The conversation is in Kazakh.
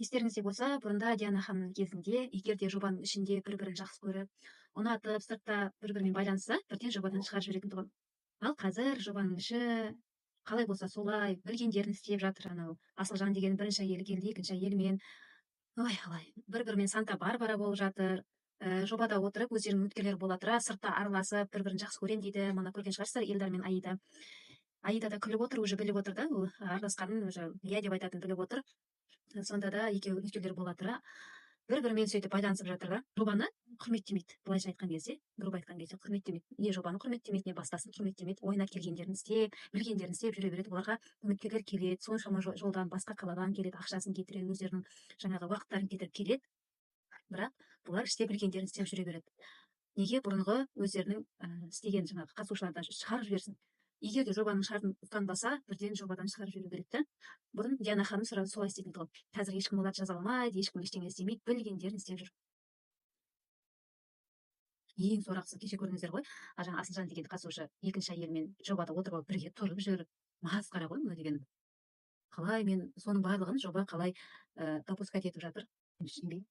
Естеріңізде болса, бұрында Диана ханымның кезінде, егер де жобаның ішінде бір-бірін жақсы көріп, ұнатып, сыртта бір-бірімен байланысса, бірден жобадан шығарып жіберетін тұғын. Ал қазір жобаның іші қалай болса солай, білгендерін істеп жатыр. Анау Асылжан деген бірінші әйелі келді, екінші әйелімен ой алай бір-бірімен санта барбара болып жатыр. Жобада отырып өздерінің үміткерлері бола тұра сыртта араласып бір-бірін жақсы көрем дейді. Мына көрген шығарсыздар Эльдар мен Аида. Аида да күліп отыр, уже біліп отыр да, ол араласқанын уже иә деп айтатынын біліп отыр. Сонда да екеуі үміткерлер бола тұра бір-бірімен сөйтіп байланысып жатыр да. Жобаны құрметтемейді, былайша айтқан кезде, грубо айтқан кезде құрметтемейді. Не жобаны құрметтемейді, не басқасын құрметтемейді. Ойына келгендерін істеп, білгендерін істеп жүре береді. Оларға үміткерлер келеді, соншама жолдан, басқа қаладан келеді, ақшасын кетіреді, өздерінің жаңағы уақыттарын кетіріп келеді. Бірақ бұлар істеп білгендерін істеп жүре береді. Неге бұрынғы өздерінің істеген жаңағы қатысушылардан шығарып жіберсін? Егер де жобаның шартын ұстанбаса, бірден жобадан шығарып жіберу керек та. Бұрын Диана ханым солай істейтін тұғын. Қазір ешкім оларды жазаламайды, ешкім ештеңе істемейді, білгендерін істеп жүр. Ең сорақысы кеше көрдіңіздер ғой, жаңа Асылжан деген қатысушы екінші әйелмен жобада отырып алып бірге тұрып жүр. Масқара ғой мына деген. Қалай мен соның барлығын жоба қалай допускать етіп жатыр, түсінбеймін.